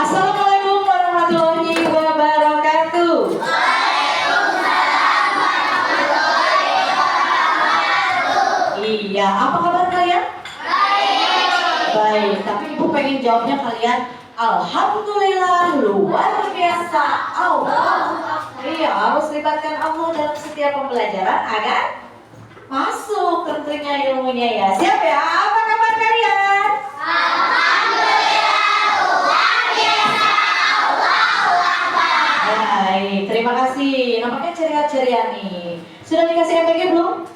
Assalamualaikum warahmatullahi wabarakatuh. Iya, apa kabar kalian? Baik, tapi ibu pengen jawabnya kalian alhamdulillah, luar biasa, Allah. Iya, harus libatkan Allah dalam setiap pembelajaran agar masuk tentunya ilmunya ya. Siap ya? Apa kabar kalian? Alhamdulillah, luar biasa, Allahu Akbar. Baik, terima kasih. Nampaknya ceria-ceria nih. Sudah dikasih MBG belum?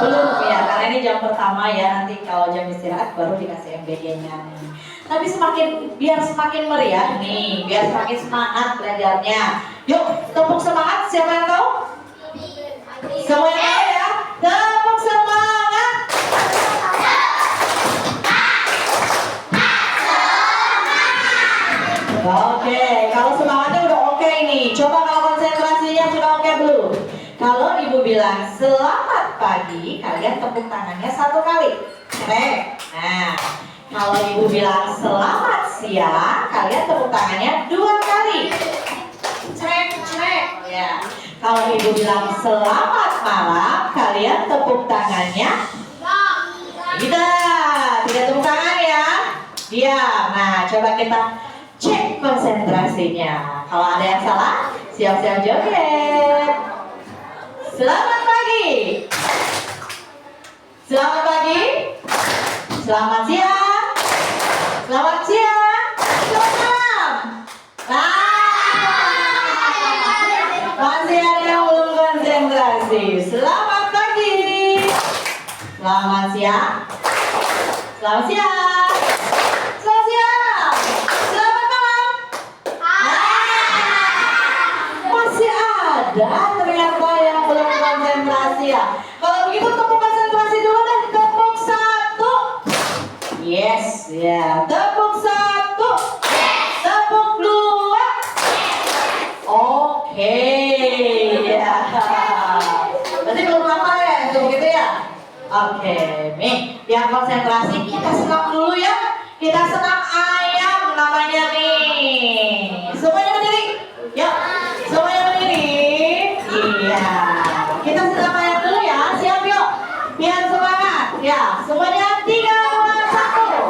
Belum ya, karena ini jam pertama ya. Nanti kalau jam istirahat baru dikasih MBG-nya nih. Tapi biar semakin meriah nih, biar semakin semangat belajarnya. Yuk, tepuk semangat. Siapa yang tahu? Semuanya tahu ya? Tepuk semangat. Oke, kalau semangatnya udah oke nih. Coba kalau konsentrasinya sudah oke belum? Kalau ibu bilang selamat pagi, kalian tepuk tangannya 1 kali. Cek. Nah, kalau ibu bilang selamat siang, kalian tepuk tangannya 2 kali. Cek. Ya. Kalau ibu bilang selamat malam, kalian tepuk tangannya. Tidak tepuk tangan ya. Diam. Nah, coba kita cek konsentrasinya. Kalau ada yang salah, siap-siap joget. Selamat pagi. Selamat pagi. Selamat siang. Selamat siang. Selamat malam. Nah, masih ada yang belum konsentrasi. Selamat pagi. Selamat siang. Selamat siang. Selamat siang. Selamat malam. Masih ada ternyata yang belum konsentrasi ya. Kalau begitu tepuk konsentrasi dulu deh. Tepuk 1. Yes, ya. Tepuk 1. Tepuk 2. Oke, ya. Berarti belum hafal ya, itu begitu ya. Oke, nih biar konsentrasi kita senam dulu ya. Kita senam ayam namanya nih. Semuanya berdiri. Yuk, semuanya berdiri. Iya. Kita senam ayam dulu ya. Siap yuk. Biar semangat. Ya, semuanya 3, 2, 1.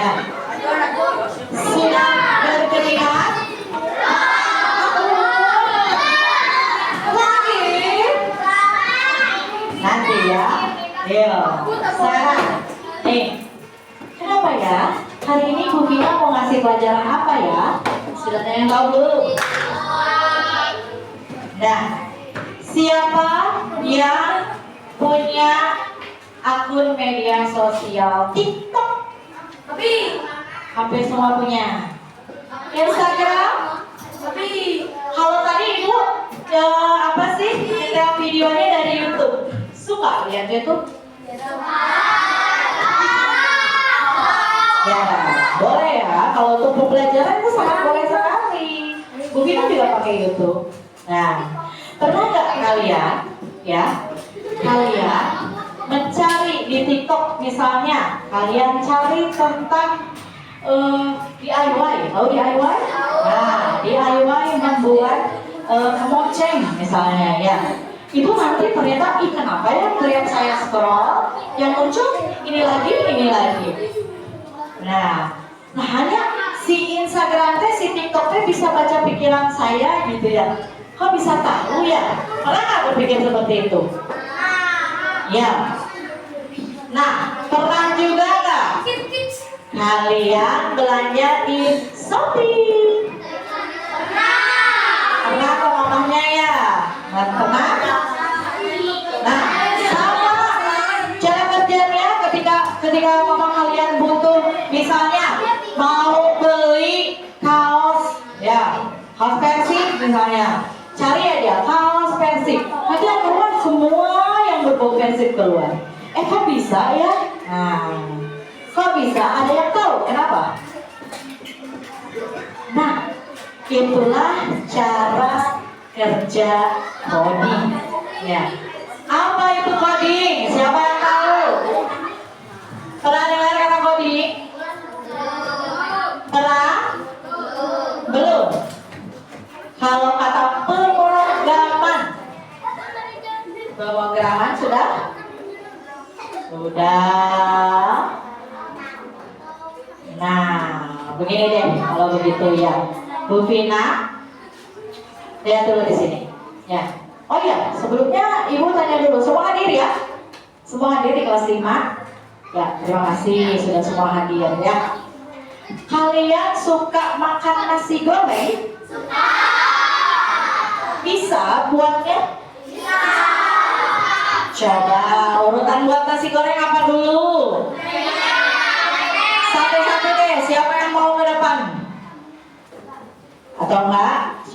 Ya. Sudah berkeringat? Lagi? Nanti ya. Yuk. Sekarang, nih. Kenapa ya? Hari ini Bu Vina mau ngasih pelajaran apa ya? Sudah ada yang tahu dulu? Nah, siapa yang punya akun media sosial TikTok? Hampir semua punya. Instagram? Kalau tadi Ibu apa sih? Nyetel videonya dari YouTube. Suka lihat YouTube? Ya, boleh ya. Kalau untuk pembelajaran itu sangat boleh sekali. Bu Vina juga pakai YouTube. Nah, pernah nggak kalian, ya, kalian mencari di TikTok misalnya, kalian cari tentang DIY, tahu DIY? Nah, DIY membuat kemoceng misalnya, ya. Ibu nanti ternyata, kenapa ya melihat saya scroll, yang muncul ini lagi. Nah, hanya si Instagram teh, si TikTok teh bisa baca pikiran saya gitu ya. Kok bisa tahu ya? Pernah nggak berpikir seperti itu? Ya. Nah, pernah juga nggak kalian belanja di Shopee? Pernah kok mamahnya ya? Nggak pernah? Nah, sama cara kerjanya ketika mama kalian butuh, misalnya mau beli kaos, ya, kaos Persib misalnya, cari aja kaos Persib, nanti yang keluar semua yang berbau Persib keluar. Kok bisa ya? Nah, kok bisa? Ada yang tahu kenapa? Nah, itulah cara kerja coding, ya. Apa itu coding? Siapa yang tahu? Pernah dengar kata coding? Pernah? Belum? Kalau kata pemrograman sudah? Sudah. Nah, begini deh kalau begitu ya. Bu Vina, lihat dulu di sini. Ya. Oh iya, sebelumnya Ibu tanya dulu, semua hadir ya? Semua hadir di kelas 5? Ya, terima kasih sudah semua hadir ya. Kalian suka makan nasi goreng? Suka. Bisa buatnya? Bisa. Coba urutan buat nasi goreng apa dulu? Satu-satu deh, siapa yang mau ke depan? Atau enggak?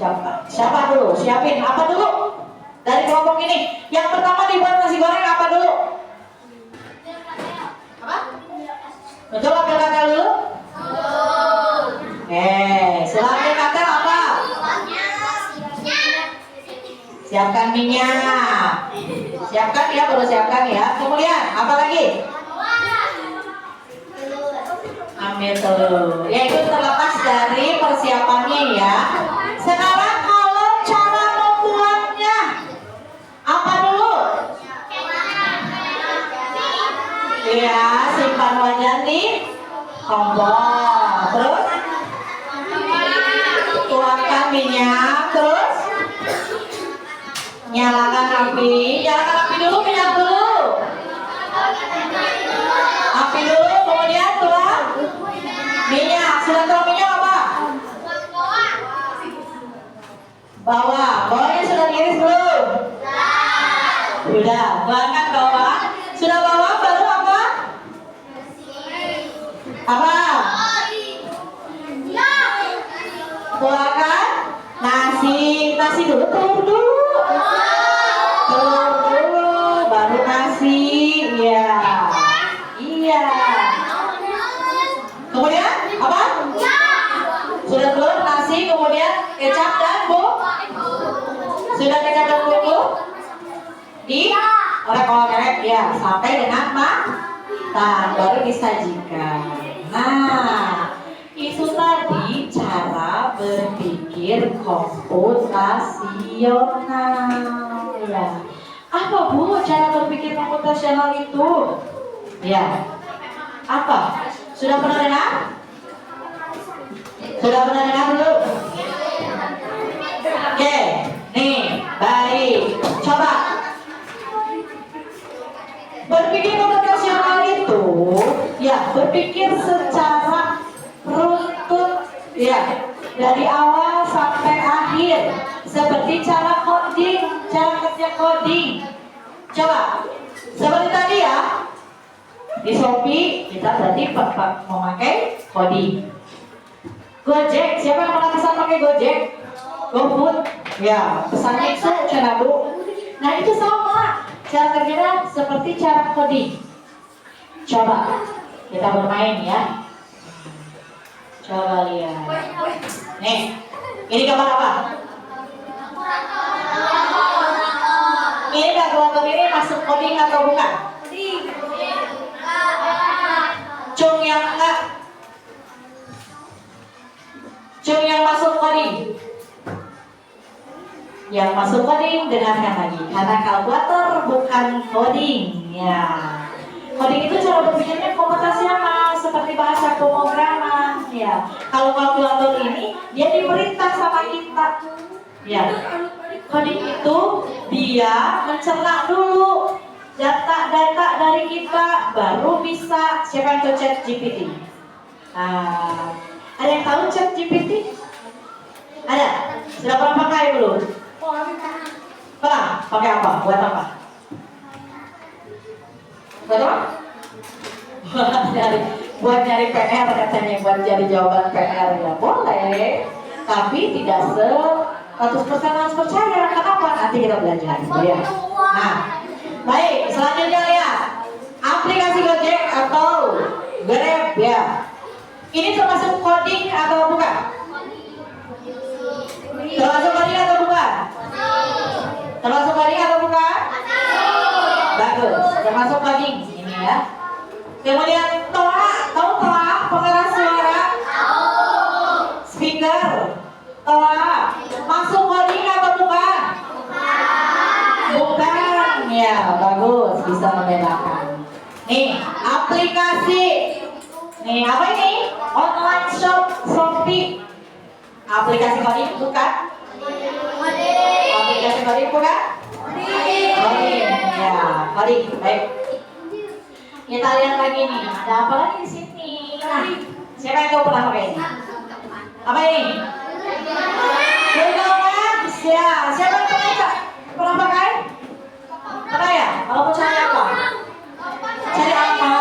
Siapa dulu? Siapin apa dulu? Dari kelompok ini, yang pertama dibuat nasi goreng apa dulu? Apa? Betul ambil kakak dulu? Silakan kakak apa? Siapkan minyak. Siapkan ya, baru siapkan ya. Kemudian apa lagi? Ambil telur. Ya, itu terlepas dari persiapannya ya. Sekarang kalau cara membuatnya apa dulu? Ya, simpan wajan di kompor. Terus tuangkan minyak. Terus nyalakan api. Nyalakan api dulu, minyak dulu. Api dulu, kemudian tuang minyak. Sudah tuang minyak apa? Bawahnya sudah diiris belum? Sudah. Tuangkan bawang. Sudah bawang, baru apa? Apa? Tuangkan nasi dulu, telur dulu. Telur dulu, baru nasi. Iya. Iya. Kemudian apa? Sudah telur, nasi, kemudian kecap dan sudah kecap dan bumbu diorek-orek ya sampai dengan matang, baru disajikan. Nah, itu tadi cara berpikir komputasional ya. Apa Bu cara berpikir komputasional itu? Ya. Apa? Sudah pernah dengar? Sudah pernah dengar belum? Oke, nih, baik. Coba. Berpikir komputasional itu, ya, berpikir secara runtut, ya, dari awal sampai akhir, seperti cara coding, cara kerja coding. Coba, seperti tadi ya, di Shopee kita berarti memakai coding. Gojek, siapa yang pernah pesan pakai Gojek? GoFood, ya, pesannya itu cara Bu. Nah itu sama, cara kerjanya seperti cara coding. Coba kita bermain ya. Coba lihat. Nih, ini gambar apa? Ini kalkulator ini masuk coding atau bukan? Cung yang enggak. Cung yang masuk coding. Yang masuk coding dengarkan lagi, karena kalkulator bukan coding ya. Coding itu cara berpikirnya komputasional seperti bahasa pemrograman ya. Kalau kalkulator ini dia diperintah sama kita ya. Coding itu dia mencerna dulu data-data dari kita baru bisa. Siapa yang tahu ChatGPT? Ada yang tahu ChatGPT? Ada? Sudah pernah pakai belum? Pernah? Pakai apa? Buat apa? Buat apa? Buat nyari PR katanya, buat cari jawaban PR ya boleh, tapi tidak 100% harus percaya. Kenapa? Nanti kita belajar ya. Nah, baik, selanjutnya lihat aplikasi Gojek atau Grab ya. Ini termasuk coding atau bukan? Termasuk coding atau bukan? Termasuk coding atau bukan? Bagus, termasuk coding ini ya. Kemudian toa, tahu toa pengeras suara? Speaker, toa, masuk coding atau bukan? Bukan, ya bagus, bisa membedakan. Nih, aplikasi. Nih, apa ini? Online shop Shopee. Aplikasi coding bukan? Aplikasi coding bukan? Coding, ya, coding, baik. Kita lihat lagi nih, ada apa lagi di sini? Nah, siapa yang tahu pernah pakai ini? Apa ini? Google Maps, ya. Siapa yang pernah pakai? Pernah ya? Kalau mau cari apa? Cari apa?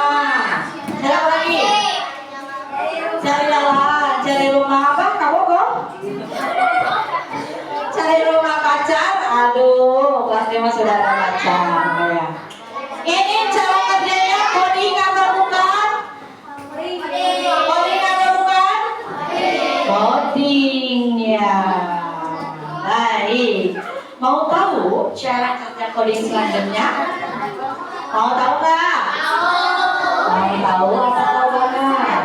Cari apa lagi? Cari jalan, cari rumah apa? Kamu kok? Cari rumah pacar? Aduh, kelas 5 sudah ada pacar ya. Ini cara kerjanya coding atau bukan? Coding atau bukan? Coding ya. Baik. Mau tahu cara kerja coding selanjutnya? Mau tahu nggak? Mau tahu atau tahu banget?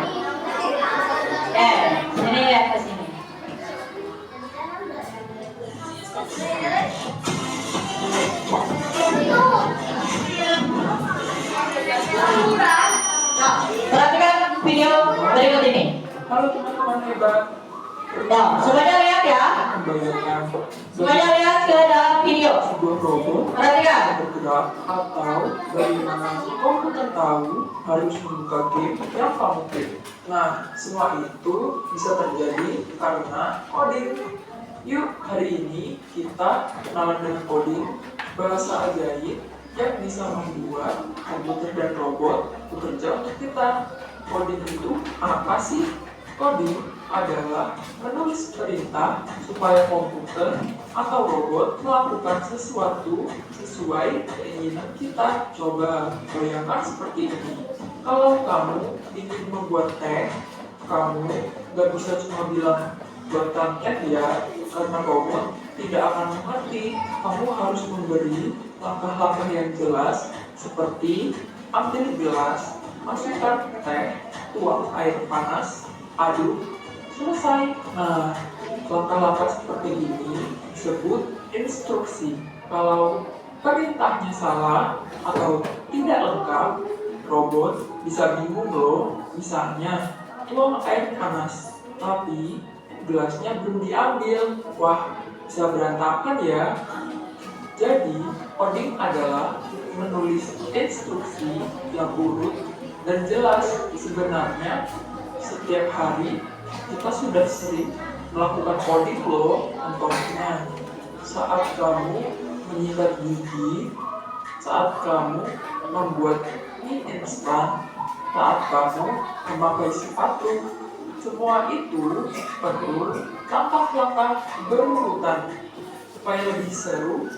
Sini lihat ke sini. Perhatikan video berikut ini. Halo teman-teman hebat. Nah, semuanya lihat ya. Membayangkan Semuanya lihat ke dalam video. sebuah robot Perhatikan. bergerak atau bagaimana komputer tahu harus membuka game yang kamu klik. Nah, semua itu bisa terjadi karena coding. Yuk, hari ini kita kenalan dengan coding, bahasa ajaib yang bisa membuat komputer dan robot bekerja untuk kita. Coding itu apa sih? Coding adalah menulis perintah supaya komputer atau robot melakukan sesuatu sesuai keinginan kita. Coba bayangkan seperti ini. Kalau kamu ingin membuat teh, kamu gak bisa cuma bilang buatkan teh ya, karena robot tidak akan mengerti. Kamu harus memberi langkah-langkah yang jelas seperti ambil gelas, masukkan teh, tuang air panas, aduk, selesai. Nah, langkah-langkah seperti ini disebut instruksi. Kalau perintahnya salah atau tidak lengkap, robot bisa bingung loh. Misalnya, tuang air panas, tapi gelasnya belum diambil. Wah, bisa berantakan ya. Jadi, coding adalah menulis instruksi yang urut dan jelas. Sebenarnya, setiap hari kita sudah sering melakukan coding loh. Contohnya, saat kamu menyikat gigi, saat kamu membuat mie instan, saat kamu memakai sepatu. Semua itu perlu langkah-langkah berurutan. Supaya lebih seru,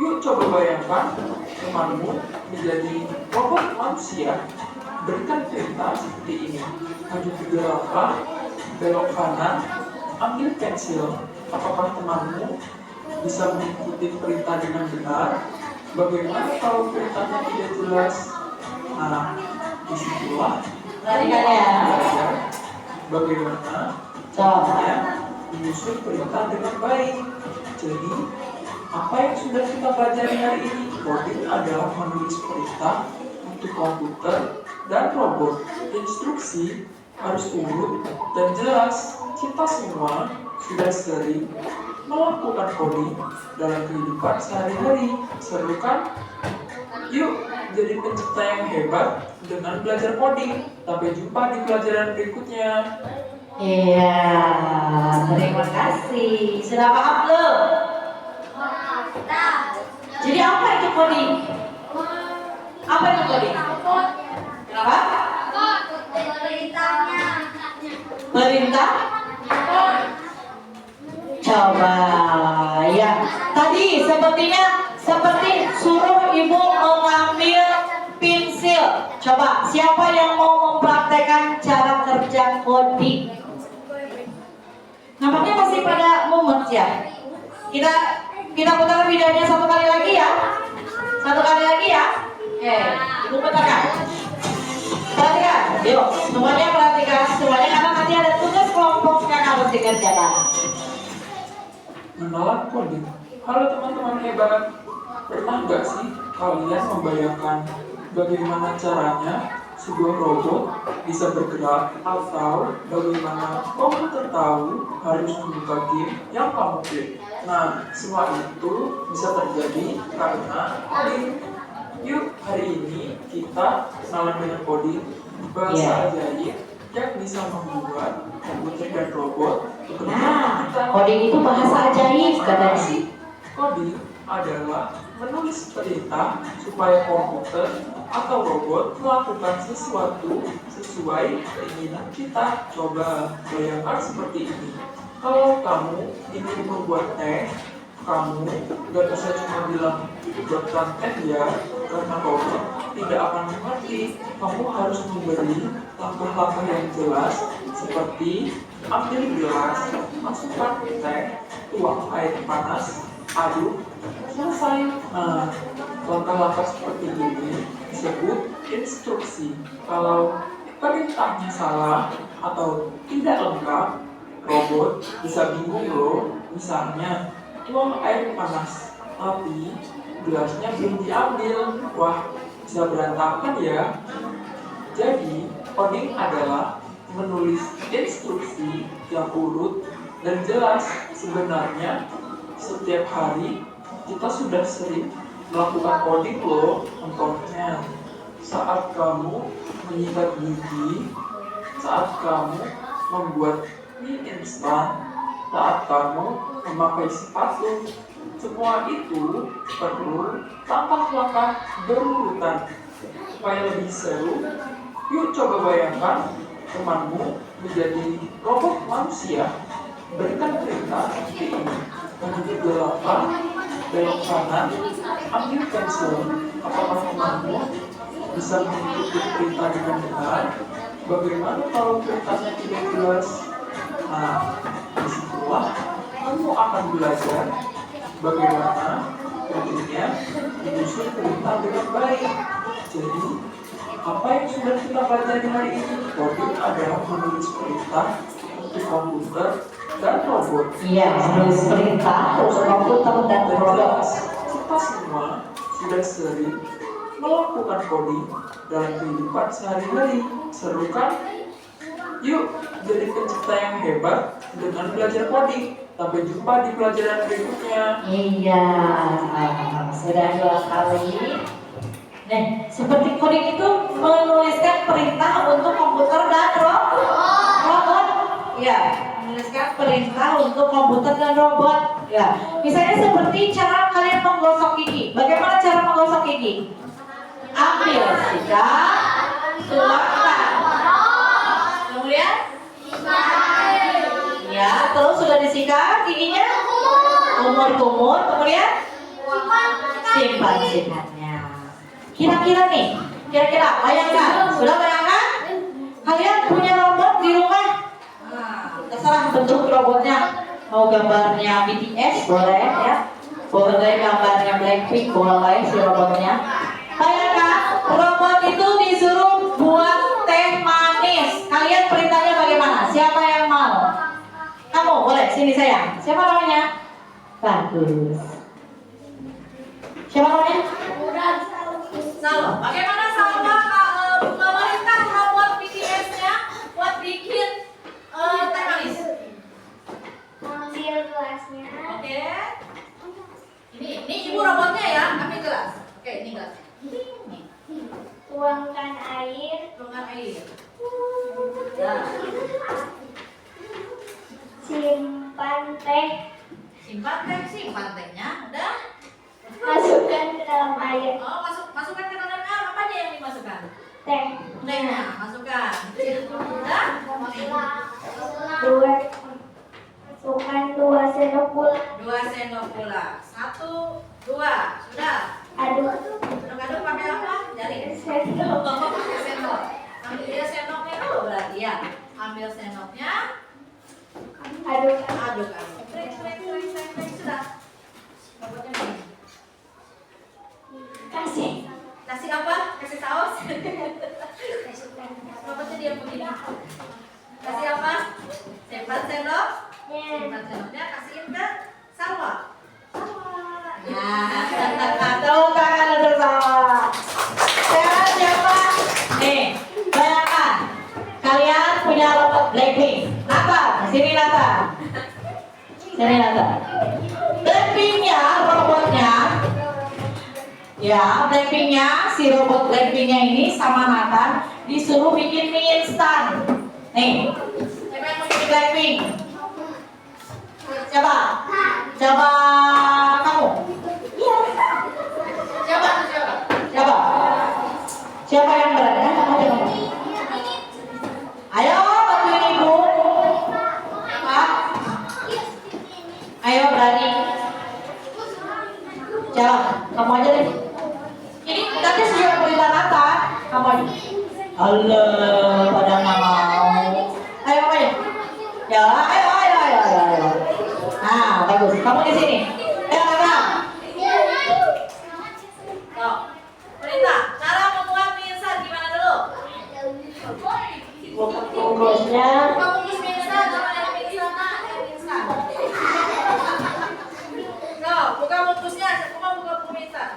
yuk coba bayangkan temanmu menjadi robot manusia. Berikan perintah seperti ini: maju 3 langkah, belok kanan, ambil pensil. Apakah temanmu bisa mengikuti perintah dengan benar? Bagaimana kalau perintahnya tidak jelas? Nah, disitulah Perhatikan ya. belajar bagaimana caranya menyusun perintah dengan baik. Jadi, apa yang sudah kita pelajari hari ini? Coding adalah menulis perintah untuk komputer dan robot. Instruksi harus urut dan jelas. Kita semua sudah sering melakukan coding dalam kehidupan sehari-hari. Seru kan? Yuk jadi pencipta yang hebat dengan belajar coding. Sampai jumpa di pelajaran berikutnya. Iya, terima kasih. Sudah paham belum? Jadi apa itu coding? Apa itu coding? Kenapa? Perintah? Coba ya. Tadi seperti suruh ibu mengambil pensil. Coba siapa yang mau mempraktekkan cara kerja coding? Nampaknya masih pada mumet ya. Kita putar videonya satu kali lagi ya. Satu kali lagi ya. Oke, ibu putarkan. Perhatikan, yuk semuanya perhatikan semuanya karena nanti ada tugas kelompok yang harus dikerjakan. Menolak coding. Halo teman-teman hebat. Pernah nggak sih kalian membayangkan bagaimana caranya sebuah robot bisa bergerak, atau bagaimana komputer tahu harus membuka game yang kamu klik? Nah, semua itu bisa terjadi karena coding. Yuk, hari ini kita kenalan dengan coding, bahasa ajaib yang bisa membuat komputer dan robot bekerja dengan kita. Coding itu bahasa ajaib katanya. Coding adalah menulis perintah supaya komputer atau robot melakukan sesuatu sesuai keinginan kita. Coba bayangkan seperti ini. Kalau kamu ingin membuat teh, kamu gak bisa cuma bilang buatkan teh ya, karena robot tidak akan mengerti. Kamu harus memberi langkah-langkah yang jelas, seperti ambil gelas, masukkan teh, tuang air panas, aduk, selesai. Nah, langkah-langkah seperti ini disebut instruksi. Kalau perintahnya salah atau tidak lengkap, robot bisa bingung loh. Misalnya, tuang air panas, tapi gelasnya belum diambil. Wah, bisa berantakan ya. Jadi, coding adalah menulis instruksi yang urut dan jelas. Sebenarnya, setiap hari kita sudah sering melakukan coding loh. Contohnya, saat kamu menyikat gigi, saat kamu membuat mie instan, saat kamu memakai sepatu. Semua itu perlu langkah-langkah berurutan. Supaya lebih seru, yuk coba bayangkan temanmu menjadi robot manusia. Berikan perintah seperti ini: maju 3 langkah, belok kanan, ambil pensil. Apakah temanmu bisa mengikuti perintah dengan benar? Bagaimana kalau perintahnya tidak jelas? Nah, disitulah kamu akan belajar bagaimana pentingnya menyusun perintah dengan baik. Jadi, apa yang sudah kita pelajari hari ini? Coding adalah menulis perintah untuk komputer dan robot. Iya, menulis perintah untuk komputer dan robot. Kita semua sudah sering melakukan coding dalam kehidupan sehari-hari. Seru kan? Yuk, jadi pencipta yang hebat dengan belajar coding. Sampai jumpa di pelajaran berikutnya. Iya, sudah 2 kali. Nah, seperti coding itu menuliskan perintah untuk komputer dan robot. Ya, menuliskan perintah untuk komputer dan robot. Ya, misalnya seperti cara kalian menggosok gigi. Bagaimana cara menggosok gigi? Ambil sikat, tuangkan. Kemudian, ya, terus sudah disikat giginya, kumur-kumur, kemudian simpan sikatnya. Kira-kira nih, bayangkan, sudah bayangkan? Kalian punya robot di rumah? Terserah bentuk robotnya, mau gambarnya BTS boleh ya, boleh gambarnya Blackpink boleh si robotnya. Bayangkan, robot itu disuruh buat teh manis. Kalian perintahnya bagaimana? Siapa yang mau? Kamu boleh, sini sayang. Siapa namanya? Bagus. Siapa namanya? Salma. Bagaimana Salma memerintah robot BTS-nya buat bikin teh manis? Ambil gelasnya. Oke. Ini ibu robotnya ya, ambil gelas. Oke, ini gelas. Tuangkan air. Tuangkan air. Nah. Simpan teh. Simpan tehnya. Udah. Masukkan ke dalam air. Oh, masukkan ke dalam air. Apa aja yang dimasukkan? Teh. Tehnya, masukkan. Udah. Masukkan 2 sendok gula. 2 sendok gula. 1, 2. Sudah. Aduk. Aduk pakai apa? Jari. Sendok. Pakai sendok. Ambil sendoknya dulu berarti ya. Ambil sendoknya. Aduk. Aduk. Sudah. Robotnya begini. Kasih apa? Kasih saus. Robotnya dia begini. Kasih apa? Simpan sendok. Simpan sendoknya kasihin ke Salwa. Nah, tepuk tangan untuk Salwa. Sekarang siapa? Nih, bayangkan kalian punya robot Blackpink. Nata, sini Nata. Sini Nata. Blackpinknya, robotnya. Ya, Blackpinknya, si robot Blackpinknya ini sama Nathan disuruh bikin mie instan. Nih, siapa yang mau bikin Blackpink? Siapa? Siapa kamu? Iya. Siapa? Siapa? Siapa yang berani? Kamu. Ayo bantuin ibu. Siapa? Ayo berani. Siapa? Kamu aja deh. Ini nanti sesuai perintah Nata. Kamu aja. Allah, pada nggak mau. Ayo. Ya, ayo. Nah, bagus. Kamu di sini. Ayo, Nata. Tuh. Perintah. Cara membuat mie instan gimana dulu? Buka bungkusnya. Buka bungkus mie instan. Coba lihat mie instan. Tuh, buka bungkusnya. Coba buka bungkus mie instan.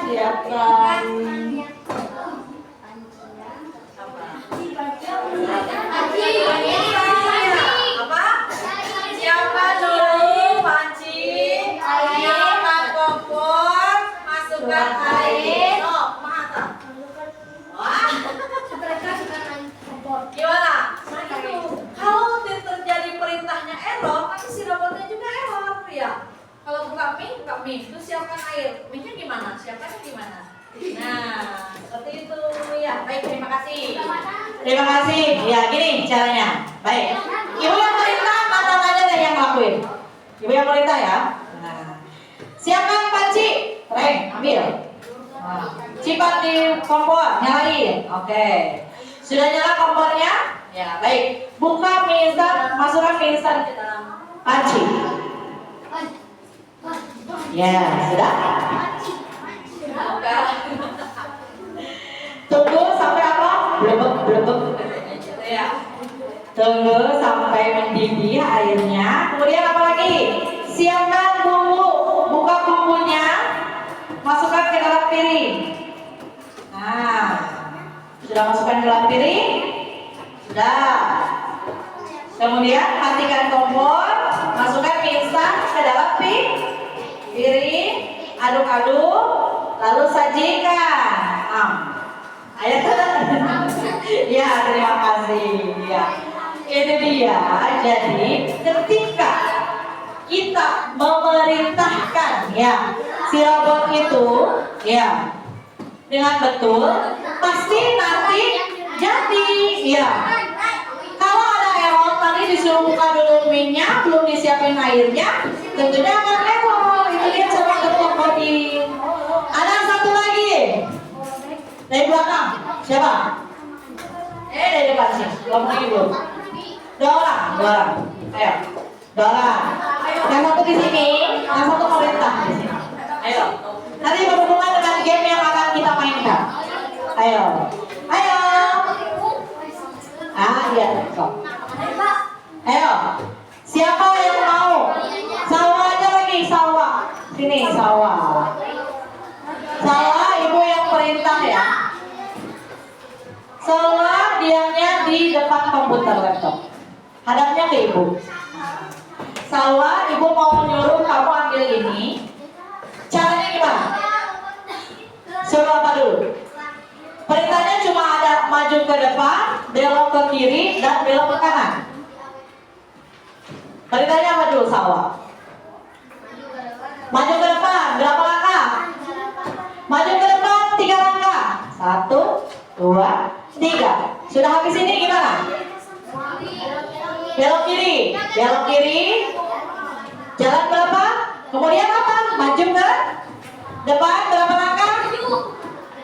Siapkan. Apa? Siapkan dulu panci, siapkan kompor, masukkan air. Oh, mata. Wah. Gimana? Kalau terjadi perintahnya error, nanti si robotnya juga error ya. Kalau buka mie, terus siapkan air. Mie-nya gimana? Siapkannya gimana? Nah, seperti itu ya. Baik, terima kasih. Terima kasih. Ya, gini caranya. Baik. Ibu yang perintah, Nathan aja deh yang ngelakuin. Ibu yang perintah ya. Nah, siapkan panci. Reng, ambil. Nah, simpan di kompor, nyalain. Oke. Sudah nyala kompornya? Ya, baik. Buka mie instan, masukkan mie instan ke dalam panci. Ya, sudah. Tunggu sampai apa? Blebek. Ya. Tunggu sampai mendidih airnya. Kemudian apa lagi? Siapkan bumbu piring. Nah, sudah masukkan ke dalam piring? Sudah. Kemudian matikan kompor, masukkan mie instan ke dalam piring, aduk-aduk, lalu sajikan. Ayo ya, terima kasih. Ya, itu dia. Jadi ketika kita memerintahkan ya si robot itu ya dengan betul, pasti nanti jadi ya. Kalau ada error tadi disuruh buka dulu minyak, belum disiapin airnya, tentunya akan error. Itu dia cara kerja coding. Ada satu lagi dari belakang, siapa? Dari depan sih, kamu lagi belum? Dua orang. Ayo, dua orang. Yang satu di sini, yang satu pemerintah di sini. Ayo. Nanti berhubungan dengan game yang akan kita mainkan. Ayo. Iya, kok. Ayo. Siapa yang mau? Sawah aja lagi, sawah. Sini, sawah. Sawah, ibu yang perintah ya. Sawah diamnya di depan komputer laptop. Hadapnya ke ibu. Sawah, ibu mau nyuruh kamu ambil ini. Caranya gimana? Suruh apa dulu? Perintahnya cuma ada maju ke depan, belok ke kiri, dan belok ke kanan. Perintahnya apa dulu, sawah? Maju ke depan, berapa langkah? Maju ke depan, 3 langkah. 1, 2, 3. Sudah habis ini gimana? Belok kiri. Jalan berapa? Kemudian apa? Maju ke depan, berapa langkah?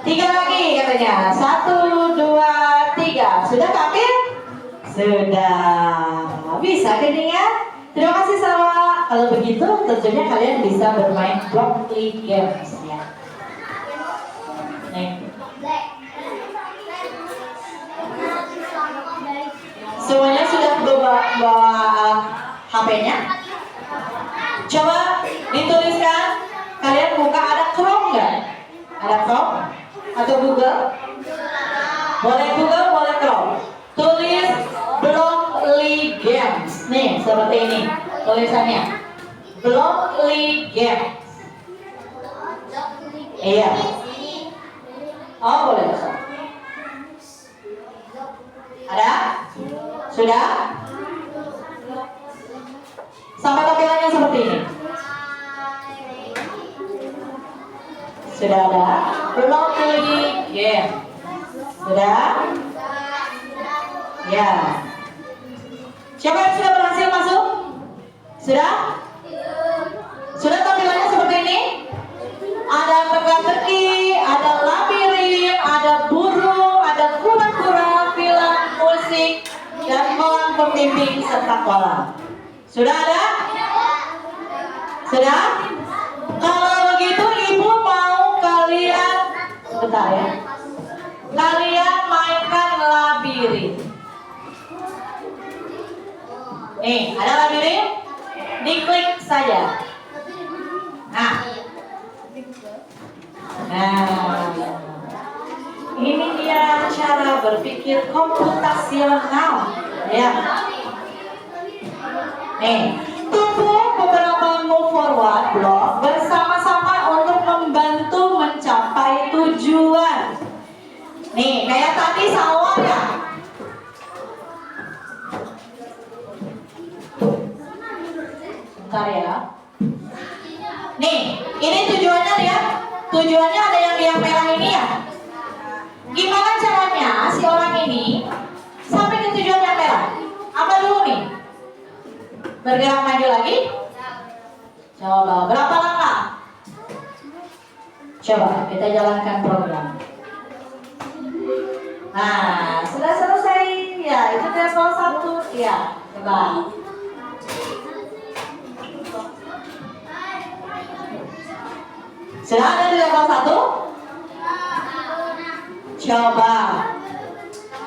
3 lagi katanya. 1, 2, 3. Sudah ambil? Sudah. Bisa kedengar? Terima kasih Sawah. Kalau begitu tentunya kalian bisa bermain Blockly Games ya. Nih. Semuanya sudah bawa HP-nya? Coba dituliskan. Kalian buka, ada Chrome nggak? Ada Chrome? Atau Google? Boleh Google, boleh Chrome. Tulis Blockly Games. Nih, seperti ini tulisannya. Blockly Games. Iya. Oh, boleh. Ada? Sudah? Sama tampilannya seperti ini. Sudah ada? Blockly Game. Sudah? Ya. Siapa yang sudah berhasil masuk? Sudah? Sudah tampilannya seperti ini? Ada teka-teki, ada labirin, ada burung, ada kura-kura, film, musik, dan kolam pembimbing serta kolam. Sudah ada? Sudah? Kalau begitu ibu mau kalian, sebentar ya, kalian mainkan labirin. Nih, ada labirin? Diklik saja. Nah, ini dia cara berpikir komputasional, ya. Nih, tunggu beberapa move forward block bersama-sama untuk membantu mencapai tujuan. Nih, kayak tadi Sawah ya. Bentar ya. Nih, ini tujuannya lihat. Tujuannya ada yang merah ini ya. Gimana caranya si orang ini sampai ke tujuan yang merah? Apa dulu nih? Bergerak maju lagi. Coba berapa langkah? Coba kita jalankan program. Nah, sudah selesai ya. Itu level 1 ya. Coba. Sudah ada di level 1? Coba.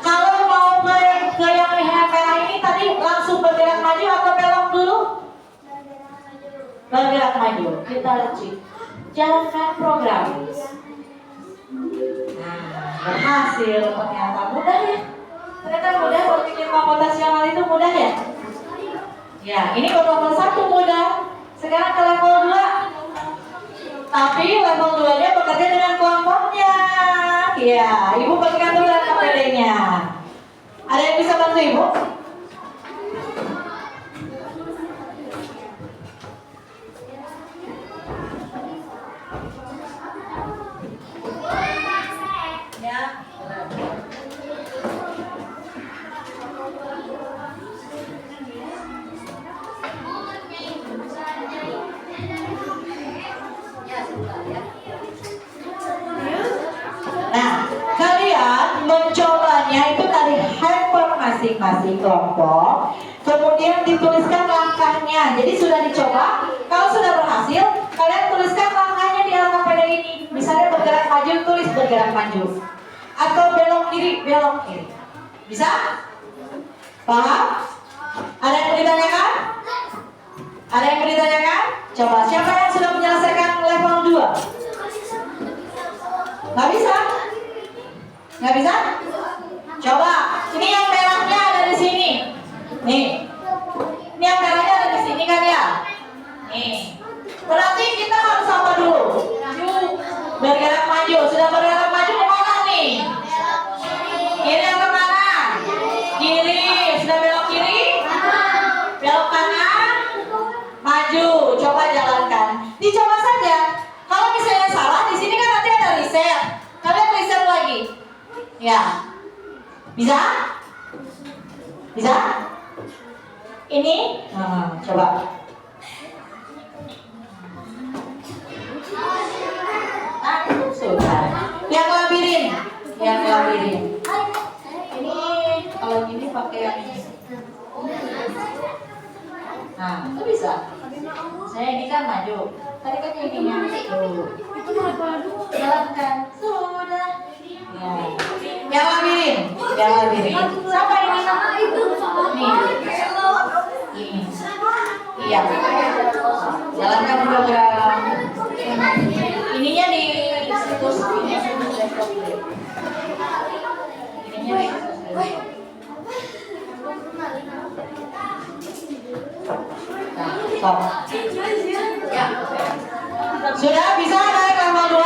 Kalau mau ke yang merah ini tadi langsung bergerak maju atau belok dulu? Bergerak maju. Kita cek. Jalankan program. Berhasil ternyata. Mudah ya? Ternyata mudah kalau bikin komputasional itu mudah ya? Ya, ini ke level 1 mudah. Sekarang ke level 2. Tapi level 2-nya bekerja dengan kelompoknya. Ya, Ibu bagikan dulu KPD-nya. Ada yang bisa bantu Ibu? Ya. Nah, kalian mencobanya itu dari handphone masing-masing kelompok, kemudian dituliskan langkahnya. Jadi sudah dicoba, kalau sudah berhasil, kalian tuliskan langkahnya di LKPD ini. Misalnya bergerak maju, tulis bergerak maju. Atau belok kiri, belok kiri. Bisa? Paham? Ada yang mau ditanyakan? Ada yang mau ditanyakan? Coba, siapa yang sudah menyelesaikan level 2? Nggak bisa? Nggak bisa? Coba, ini yang merahnya ada di sini. Nih, ini yang merahnya ada di sini kan ya? Nih, berarti kita harus apa dulu? Bergerak maju. Sudah bergerak maju kemana nih? Kiri atau kanan? Kiri. Sudah belok kiri? Belok kanan? Maju. Coba jalankan. Dicoba saja. Kalau misalnya salah, di sini kan nanti ada reset. Kalian reset lagi. Ya. Bisa? Bisa? Ini? Coba. Nah, sudah. Yang labirin. Yang labirin. Ini kalau gini pakai yang ini. Nah, itu bisa. Saya ini kan maju. Tadi kan ininya tuh. Jalankan. Sudah. Ya. Yang labirin. Yang labirin. Siapa ini? Nih. Ini. Iya. Jalankan program. Ininya di situs ini situs desktop. Ininya di situs desktop. Nah, stop. Ya. Sudah bisa naik level 2?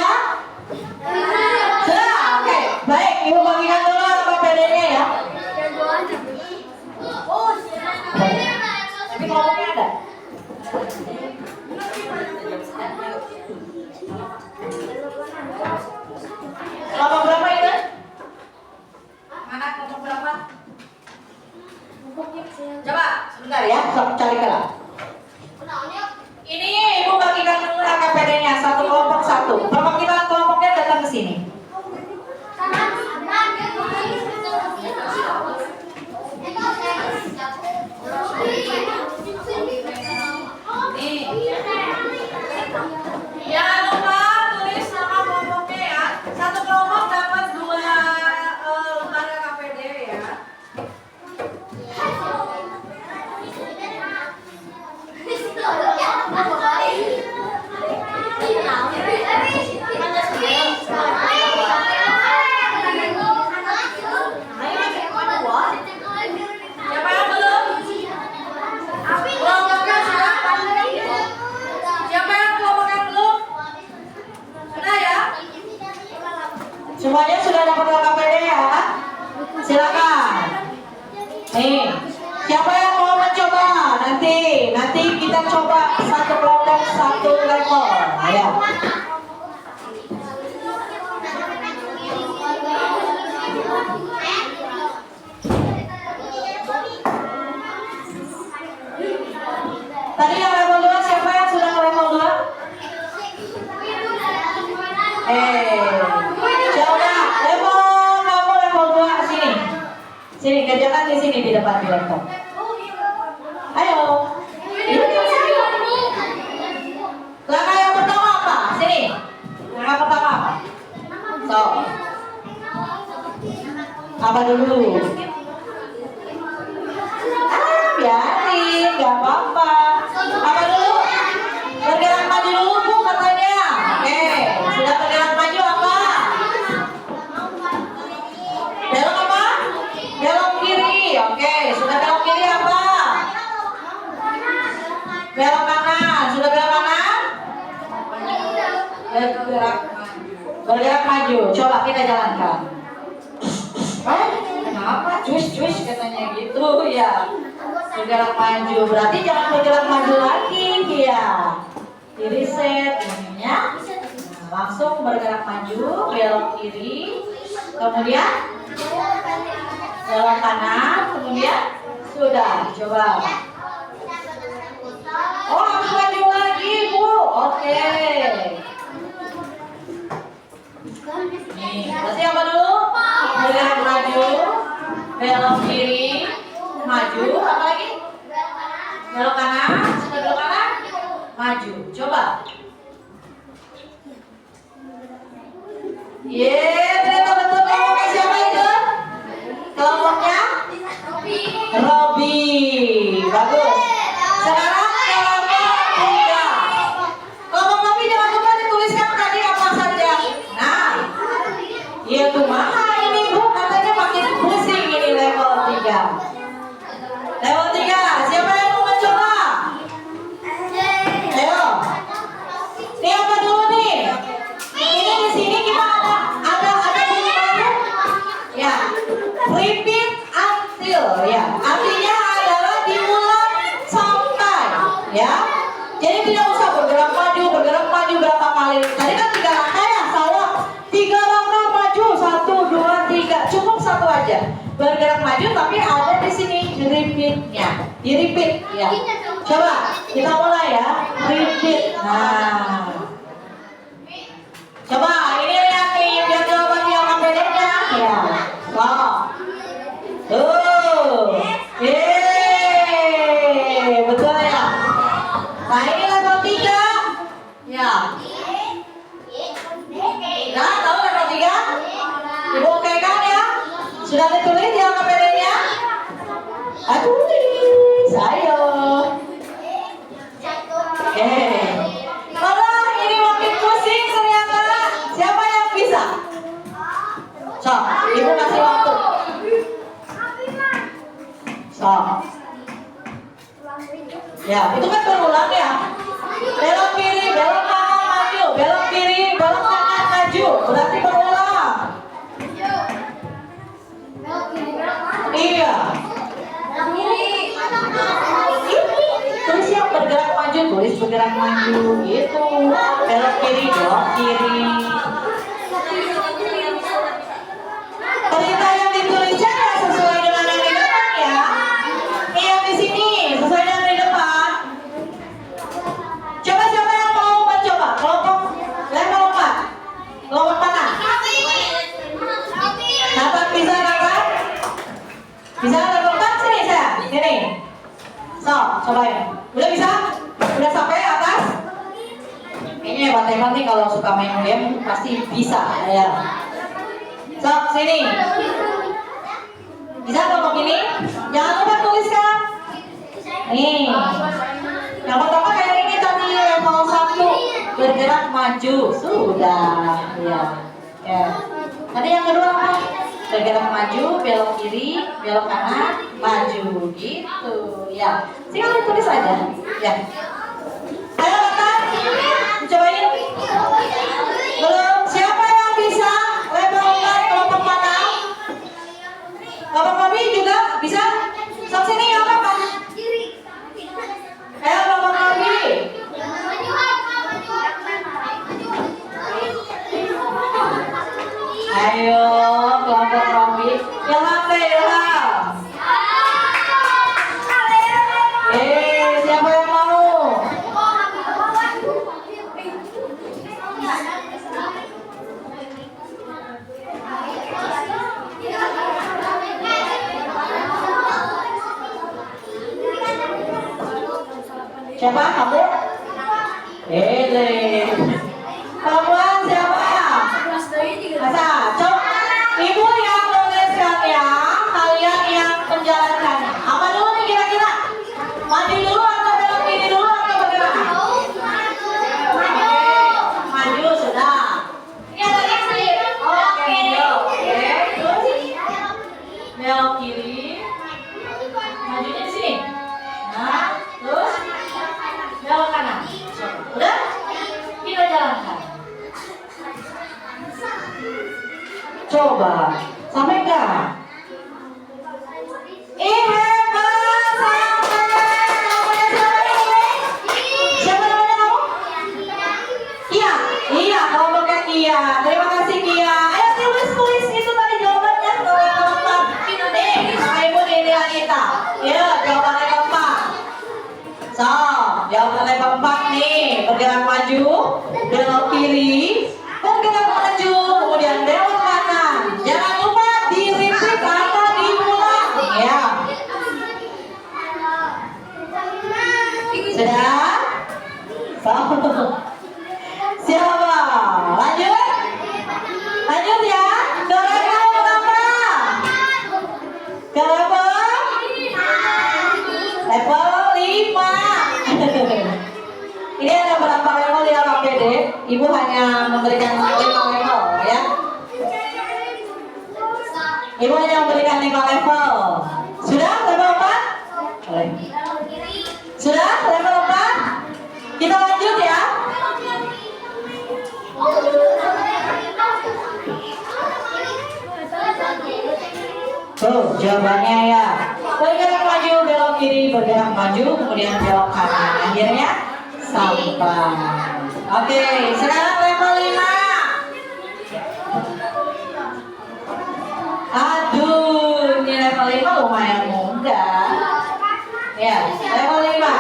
Sudah? Oke. Baik, Ibu bagikan dulu KPD-nya ya. Tapi kelompoknya ada? Kelompok berapa itu? Mana kelompok berapa? Coba, sebentar ya, cari kelas. Ini Ibu bagikan dulu KPD-nya, satu kelompok satu. Perwakilan kelompoknya datang ke sini. Jangan lupa tulis nama kelompoknya ya. Satu kelompok dapat 2 lembaga KPD ya. Siapa yang belum? Kelompoknya sudah? Siapa yang kelompoknya belum? Sudah ya? Semuanya sudah dapat KPD ya? Silakan. Nih, siapa yang mau mencoba? Nanti kita coba satu kelompok satu level. Ayo. Tadi yang level 2 siapa yang sudah ke level 2? Coba kamu level 2 sini. Sini kerjakan di sini di depan di laptop. Ayo. Langkah yang pertama apa? Sini. Langkah pertama apa? So. Apa dulu? Biarin, gak apa-apa. Apa dulu? Bergerak maju dulu Bu katanya. Oke, sudah bergerak maju apa? Bergerak maju. Coba kita jalankan. Kenapa? Cus katanya gitu ya. Bergerak maju. Berarti jangan bergerak maju lagi ya. Di reset ininya. Nah, langsung bergerak maju, belok kiri, kemudian belok kanan, kemudian sudah. Coba. Oh, harus maju lagi, Bu. Oke. Nih, berarti apa dulu? Bergerak maju, belok kiri, maju, apa lagi? Belok kanan, belok kanan, maju. Coba. Ternyata betul kelompoknya siapa itu? Kelompoknya? Robi. Bagus. Sekarang kelompok 3. Kelompok Robi jangan lupa dituliskan tadi apa saja. Nah, ya kumaha ini Bu, katanya makin pusing ini level 3. Level 3, siapa yang mau mencoba? Ayo. Ini apa dulu nih? Ini di sini kita ada bunyi baru. Ya. Repeat until ya. Artinya adalah dimulai sampai ya. Jadi tidak usah bergerak maju berapa kali. Tadi kan 3 langkah ya, salah. 3 langkah maju, 1, 2, 3. Cukup 1 aja. Bergerak maju tapi ada di sini repeatnya. Di repeat ya. Coba kita mulai ya. Repeat. Nah. Coba ini lihat nih biar jawaban yang bedanya ya. Wow. Betul ya. Nah ini level 3. Ya. Nah, tahu level 3? Ibu oke kan ya? Sudah ditulis di angka bedanya? Tulis. Ayo. Kalau ini makin pusing ternyata. Siapa yang bisa? So, ibu kasih waktu. So. Ya, itu kan berulang ya. Belok kiri, belok kanan, maju. Belok kiri, belok kanan, maju. Berarti berulang. Iya. Tulis yang bergerak maju, tulis bergerak maju gitu. Belok kiri, belok kiri. Perintah yang ditulisnya ya sesuai dengan yang di depan ya. Ini yang di sini sesuai dengan di depan. Coba siapa yang mau mencoba? Kelompok level 4. Kelompok mana? Dapat bisa dapat? Bisa level 4 sini saya. Sini. So, cobain. Udah bisa? Udah sampai atas? Kayaknya Pak Teman nih kalau suka main game pasti bisa ya. So, sini. Bisa kelompok ini? Jangan lupa tuliskan. Nih. Yang pertama kayak ini tadi level 1 bergerak maju. Sudah. Ya. Tadi yang kedua apa? Bergerak maju, belok kiri, belok kanan, maju gitu. Ya. Sini tulis aja. Ya. Ayo Bapak, cobain. Belum? Siapa yang bisa? Level 4 kelompok mana? Kelompok kami juga bisa? Sok sini ya Bapak. Ayo kelompok kami. Ayo kelompok kami. Ilham deh Ilham. Siapa yang mau? Siapa kamu? Perempuan siapa? Masa, coba ibu yang nuliskan ya, kalian yang menjalankan. Apa dulu nih kira-kira? Maju dulu atau belok kiri dulu atau bergerak? Maju sudah. Ini ada yang sendiri. Oke. Terus belok kiri. Majunya di sini. Nah, terus belok Coba, sampai enggak? Hebat, sampai. Siapa namanya kamu? Kia. Iya, kamu pakai Kia. Terima kasih Kia. Ayo tulis itu tadi jawabannya. Kalau yang keempat, itu nih. Sama ibu di nilai kita. Ya, jawabannya keempat. So, jawabannya keempat nih. Bergerak maju, belok kiri, bergerak maju, kemudian belok kanan. Jangan lupa di-repeat atau diulang. Ya. Sudah? So. Siapa? Lanjut? Lanjut ya? Ke level berapa? Ke level? Level 5. Ini ada berapa level ya Pak PD? Ibu hanya memberikan 5 level ya. Ibu hanya memberikan 5 level. Sudah level 4? Sudah level 4? Kita lanjut ya. Tuh jawabannya ya. Bergerak maju, belok kiri, bergerak maju, kemudian belok kanan. Akhirnya sampai. Oke, sekarang level 5. Aduh, ini level 5 lumayan mudah. Ya, level 5.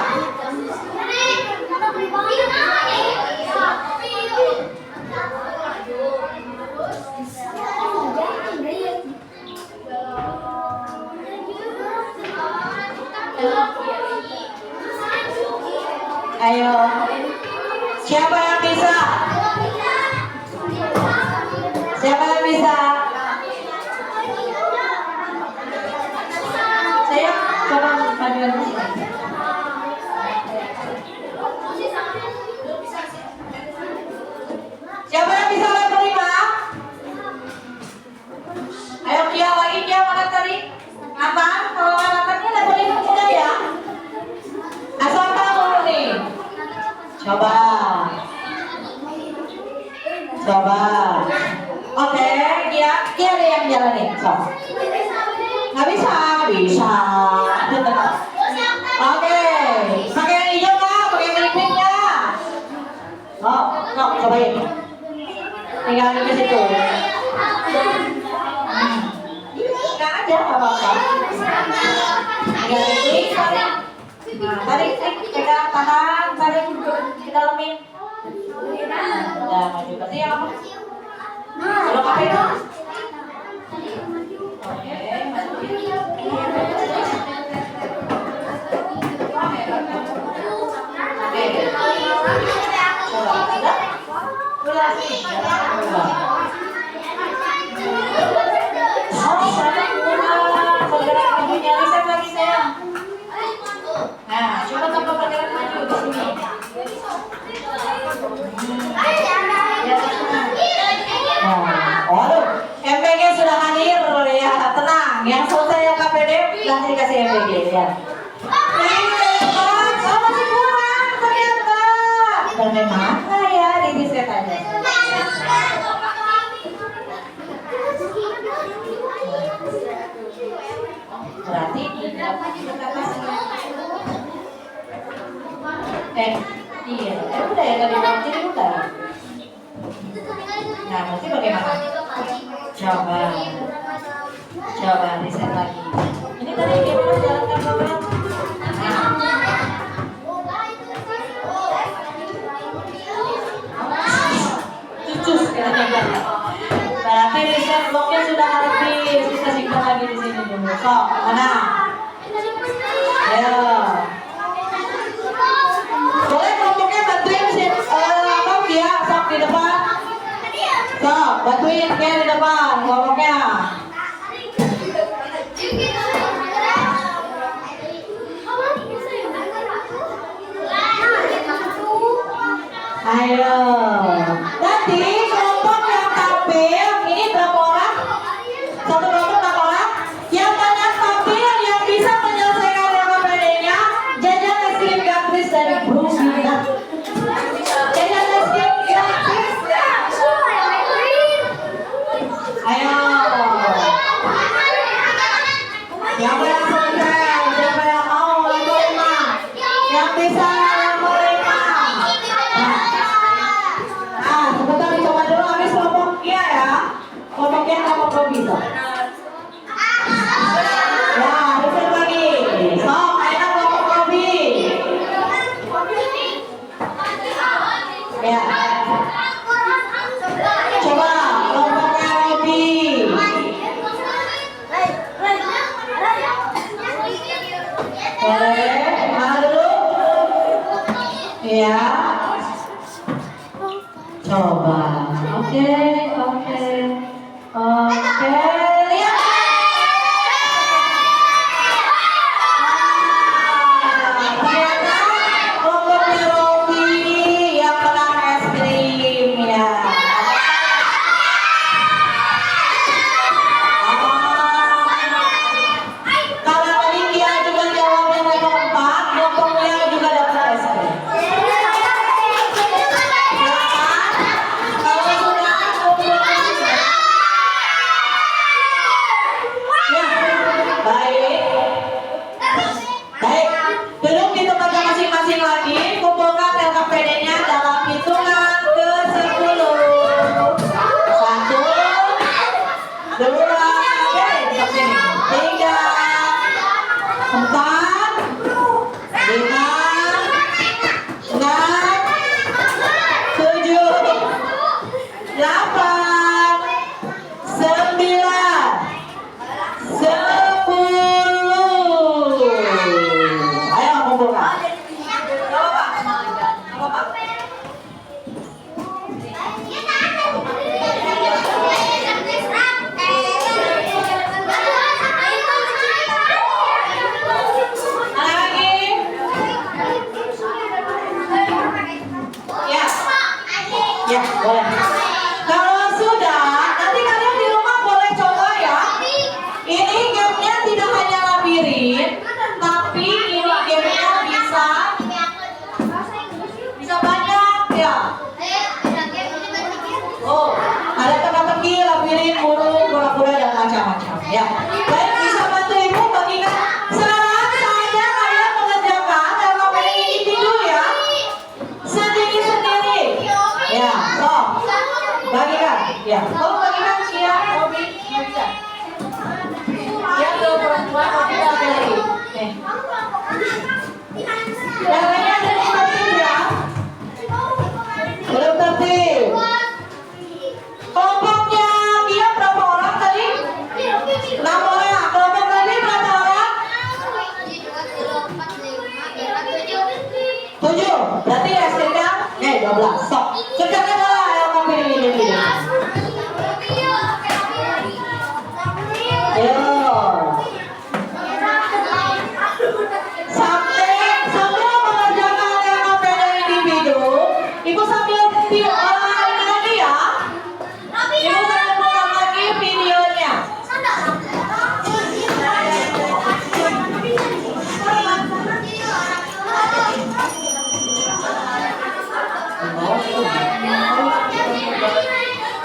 Ayo, siapa yang bisa? Siapa yang bisa? Saya coba majuan di sini. Siapa yang bisa level 5? Ayo Kia lagi, Kia mana tadi? Nathan, kalau Nathannya level 5 sudah ya? Asal tahu nih. Coba. Oke, Kia ada yang jalanin. So. Nggak bisa. Oke, pakai yang hijau nggak? Pakai meliping nggak? Oh, no, cobain. Tinggal di situ. Nggak ada apa-apa. Tinggal klik, tarik. Nah, tarik, pegang tangan, tarik ke dalamin. Udah maju berarti yang apa? Belok apa itu? Oke, nah, coba tambah bergerak maju di sini. Waduh, MPG sudah hadir ya, tenang. Yang selesai yang KPD nanti dikasih MPG ya. Masih kurang ternyata. Bagaimana ya di set aja. Berarti iya, udah ya tadi jadi udah. Nah, nanti bagaimana? Coba riset lagi. Ini tadi gimana jalankan program? Cucus katanya. Berarti riset bloknya sudah habis. Kita simpan lagi di sini dulu. So, mana? Ayo. Boleh kelompoknya bantuin sih. Apa dia? Sok di depan. Sok, bantuin kayak di depan kelompoknya. Ayo. Nanti kelompok yang tampil ini berapa orang? Satu kelompok berapa orang? Yang banyak tampil yang bisa menyelesaikan LKPD-nya jajan es krim gratis dari Brusina. Jajan es krim gratis. Ayo. Oke, lihat. Ternyata kelompoknya Robi yang menang es krim ya. Karena tadi Kia juga jawab yang nomor 4, kelompoknya juga dapat es krim. Kalau sudah kelompoknya sudah. Ya, baik. Baik, duduk di tempatnya masing-masing lagi. Kumpulkan LKPD-nya dalam hitungan ke-10. 1, 2, tetap sini. 3, 4, 5, 6, 7, 8, 9, 10. Ayo kumpulkan. Ada lagi? Ya. Ya, boleh. Kalau sudah, nanti kalian di rumah boleh coba ya. Ini gamenya tidak hanya labirin, tapi ini gamenya bisa banyak ya. Oh, ada teka-teki, labirin, burung, bola-bola dan macam-macam ya. Baik, bisa bantu ibu bagikan. Saran saya kalian mengerjakan LKPD individu ya. Sendiri-sendiri. Ya, so bagikan. Ya, kalau bagikan Kia, Robi, bisa. Ya, ke perempuan, Robi laki-laki. Nih. Yang lainnya ada di tertib ya. Belum tertib. Kelompoknya Kia berapa orang tadi? 6 orang. Kelompok tadi berapa orang? 7. Berarti ya sekitar 12. Sok. Kerjakan lah yang mau ini. Ayo. Sambil mengerjakan LKPD individu, ibu sambil ini lagi ya. Ibu sambil putar lagi videonya.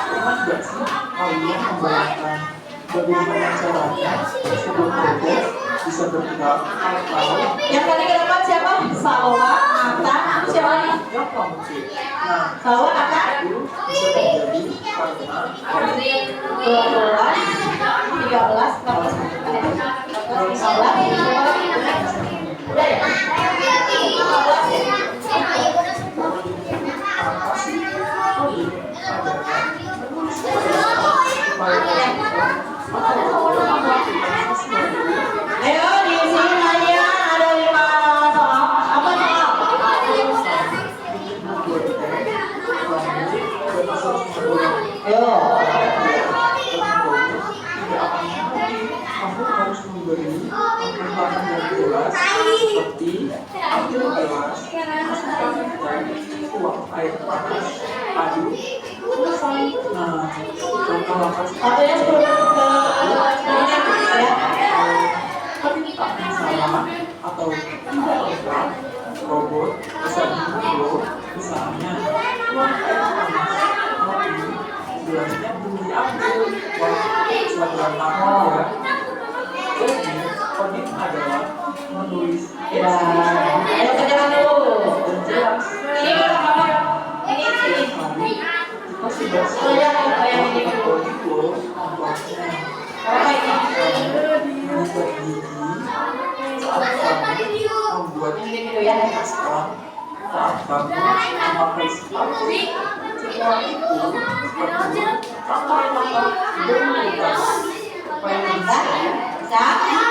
Pernah nggak sih kalian membayangkan bagaimana caranya sebuah robot bisa bergerak kalau Yang tadi ke depan siapa? Salwa, Ata, siapa nih? gampang mungkin? Nah, Salwa, Ata, itu bisa terjadi karena 12, 13, 14, 15, udah ya? 15 ya? Ayo di sini nanya ada 5 soal. Apa soal? Ayo. Kamu harus memberi penjelasan yang jelas seperti ambil gelas, masukkan teh, tuang air panas, aduk, selesai. Nah, langkah-langkah Satunya 10 menit ya. tapi tak salah atau tidak lengkap, robot bisa diukur misalnya tuang air panas, tapi gelasnya belum diambil. Wah, sederhana ya. Jadi, coding adalah menulis Ya, ayo kerjakan dulu. dan jelas. Ini berapa? Ini sini. Kita sudah Oh ya, yang ini dulu. coding loh contohnya. Apa ini? Membuat gigi saat kamu membuat Ini dulu ya. naskah, saat kamu memakai sepatu. Setelah itu, kamu langkah berlintas supaya bisa Bisa?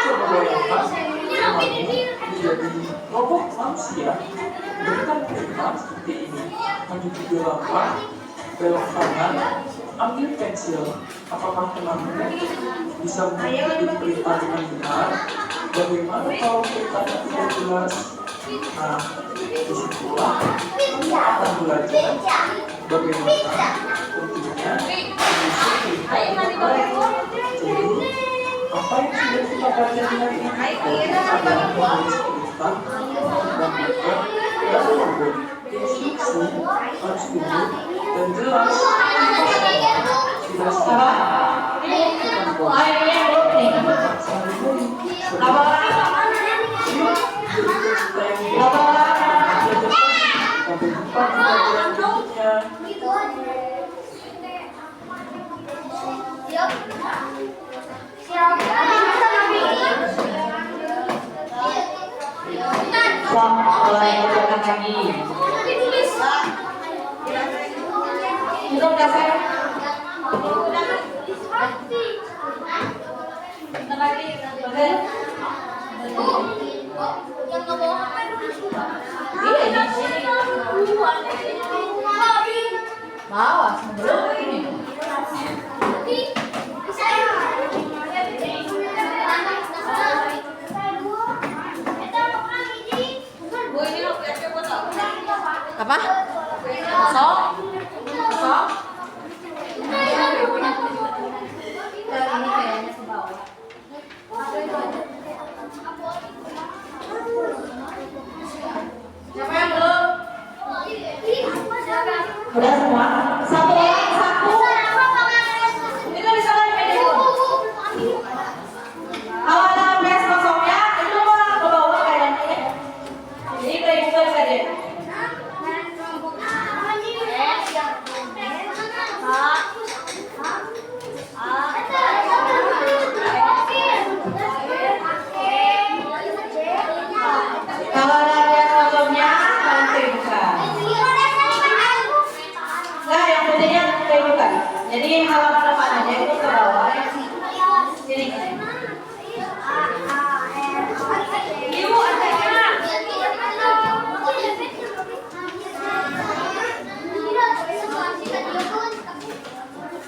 coba bayangkan kamu menjadi robot manusia. Berikan perintah seperti ini: maju 3 langkah, belok kanan, ambil pensil. Apakah teman-teman bisa mengikuti perintah dengan benar? Bagaimana kalau perintahnya tidak jelas? Nah, disitulah kamu akan belajar bagaimana tentunya menyusun perintah yang benar. Jadi, apa yang sudah kita pelajari hari ini adalah menulis perintah dan juga memberi instruksi harus duduk dan jelas. Sudah siap? Airnya belum nih. Apa? Sampai jumpa di pelajaran berikutnya. Mulai kerjakan lagi. Itu udah saya. Bentar lagi. Bener. Iya, di sini. Mawas, belum ini. Apa? Kosong? Kosong? Siapa yang belum? Udah semua? Satu orang, satu. Itu bisa lagi pede. Kalau ada PS kosongnya, itu mah ke bawah kayaknya. Jadi kayak bukan saja. Kalau ada PS kosongnya, kalian terbuka. Enggak, yang pentingnya terbuka. Jadi halaman depan aja itu ke bawah. Sini. Ibu ada.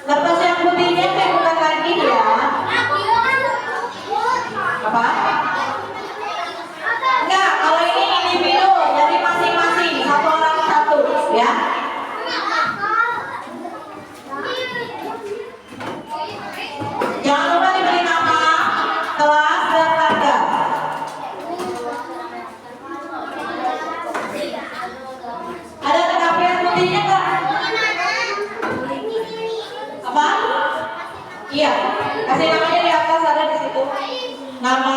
Lepas yang putihnya terbuka lagi ya. Apa? Enggak, kalau ini individu, jadi masing-masing, satu orang satu, ya. Jangan lupa diberi nama, kelas, dan harga. Ada tanggapan yang putihnya enggak? Apa? Iya, kasih namanya di atas, ada di situ. Nama.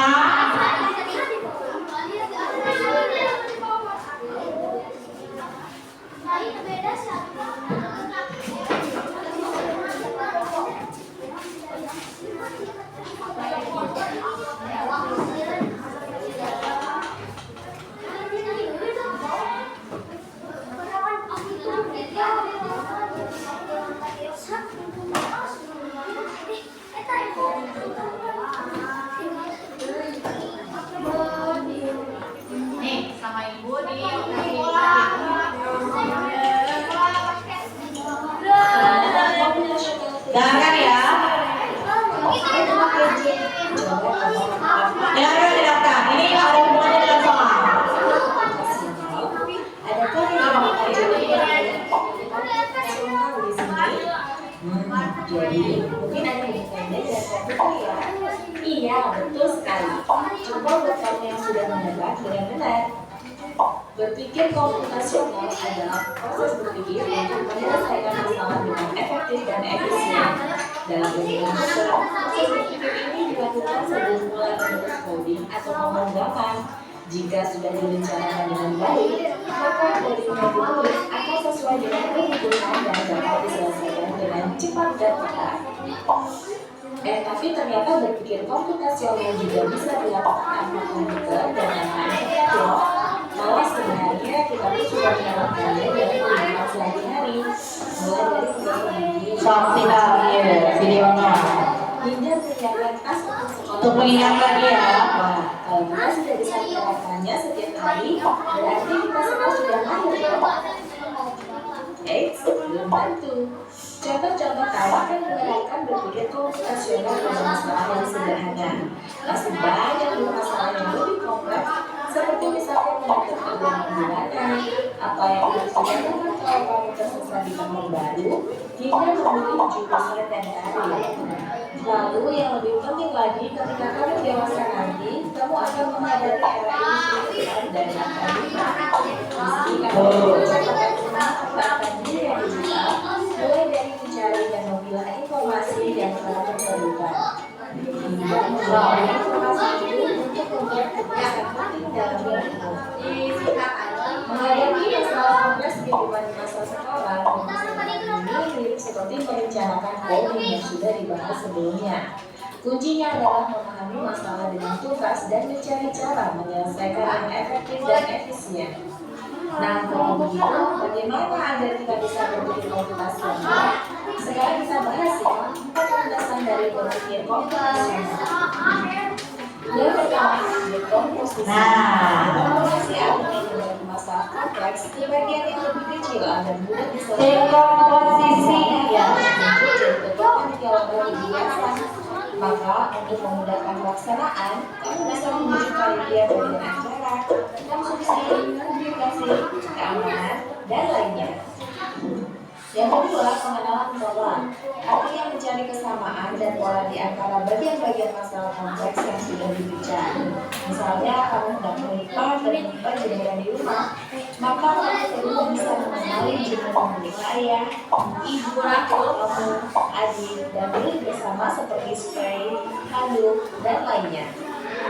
Nih, sama ibu nih. Dengarkan ya. Dengarkan. Ini ada hubungannya dengan sama. Adakah yang mau jadi mungkin ada yang pendek dan komputer ya? Iya, betul sekali. Coba buat kamu yang sudah menebak dengan benar. Berpikir komputasional adalah proses berpikir untuk menyelesaikan masalah dengan efektif dan efisien. Dalam berbagai proses berpikir ini dilakukan sebelum mulai menulis coding atau pemrograman. Jika sudah direncanakan dengan baik, maka coding yang ditulis akan sesuai dengan kebutuhan dan dapat diselesaikan dengan cepat dan tepat. Tapi ternyata berpikir komputasional juga bisa dilakukan tanpa komputer dan yang lain cepat loh. Malah sebenarnya kita pun sudah menerapkannya dalam kehidupan sehari-hari, mulai dari tugas pagi Tidak videonya. hingga menyiapkan tas untuk sekolah. Untuk mengingat lagi ya. Wah, kalau kita sudah bisa menerapkannya setiap hari, berarti kita semua sudah mahir dong. Belum tentu. Contoh-contoh tawa akan menerapkan berpikir komputasional pada masalah yang sederhana. Masih banyak masalah yang lebih kompleks, seperti misalnya menentukan uang bulanan, apa yang harus dilakukan kalau kamu tersesat di kamar baru, hingga memilih jurusan dan karir. Lalu yang lebih penting lagi, ketika kamu dewasa nanti, kamu akan menghadapi era ini dan akan meski kamu mencapai diri yang digital, mulai dari mencari dan memilah informasi yang telah tersedia. Hingga memperoleh informasi itu untuk membuat keputusan penting dalam hidupmu. Menghadapi masalah kompleks kehidupan di masa sekolah, ini mirip seperti merencanakan coding yang sudah dibahas sebelumnya. Kuncinya adalah memahami masalah dengan tuntas dan mencari cara menyelesaikan yang efektif dan efisien. Nah, kalau begitu, bagaimana agar kita bisa berpikir komputasional? Sekarang kita bahas ya, 4 landasan dari berpikir komputasional. Yang pertama, dekomposisi. Dekomposisi artinya membagi masalah kompleks ke bagian yang lebih kecil agar mudah diselesaikan. Dekomposisi ya. Jadi bentukkan diagram lebih biasa. Maka untuk memudahkan pelaksanaan, kamu bisa menunjukkan dia bagian acara, konstruksi, publikasi, keamanan, dan lainnya. Yang kedua, pengenalan pola. Artinya mencari kesamaan dan pola di antara bagian-bagian masalah kompleks yang sudah dibicara. Misalnya, kamu hendak menikah dan menyimpan jemuran di rumah, maka kamu perlu bisa mengenali jemuran milik ayah, ibu, kamu, adik, dan milik bersama seperti spray, handuk, dan lainnya.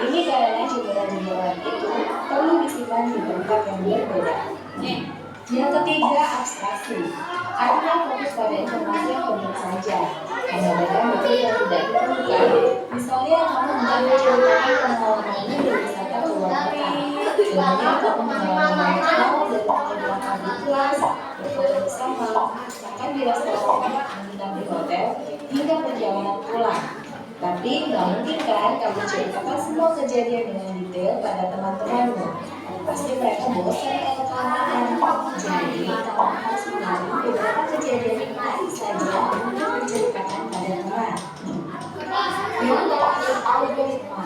Ini karena jemuran-jemuran itu perlu disimpan di tempat yang berbeda. Yang ketiga, abstraksi. Artinya fokus pada informasi yang penting saja, mengabaikan betul yang tidak diperlukan. Misalnya, kamu hendak menceritakan pengalamanmu berwisata ke luar kota. Contohnya, kamu mengalami hal dari menyeberangkan di kelas, berfoto bersama, makan di restoran, menginap di hotel, hingga perjalanan pulang. Tapi nggak mungkin kan kamu ceritakan semua kejadian dengan detail pada teman-temanmu. Pasti mereka bosan atau kelamaan. Jadi kamu harus mengambil beberapa kejadian yang menarik saja untuk menceritakan pada teman. Yang terakhir, algoritma.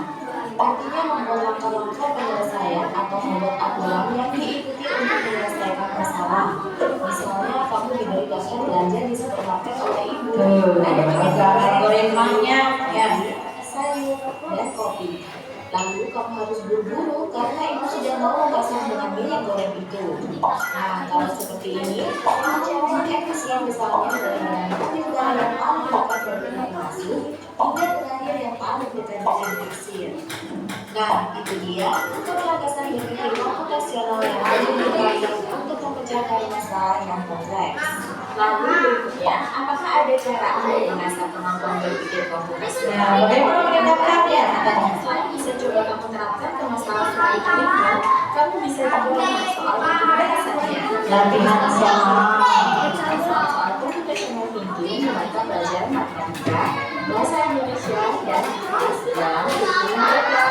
Artinya membuat langkah-langkah penyelesaian atau membuat aturan yang diikuti untuk menyelesaikan masalah. Misalnya kamu diberi daftar belanja di supermarket oleh ibu. Ada Algoritmanya ya. sayur dan kopi. Lalu kamu harus buru-buru karena ibu sudah mau masak dengan minyak goreng itu. Nah, kalau seperti ini, cara yang efisien misalnya dari mengambil udara yang paling dekat dari pintu masuk hingga terakhir yang paling dekat dengan kasir. Nah, itu dia untuk landasan berpikir komputasional yang harus dipakai untuk memecahkan masalah yang kompleks. Lalu berikutnya, apakah ada cara untuk mengasah kemampuan berpikir komputasional? Nah, bagaimana menetapkannya? Selain bisa coba kamu terapkan ke masalah sehari-harimu, kamu bisa juga mengenal soal komputasionalnya. Latihan Soal computational thinking, mereka belajar matematika, bahasa Indonesia, dan fisika dalam kurikulum mereka.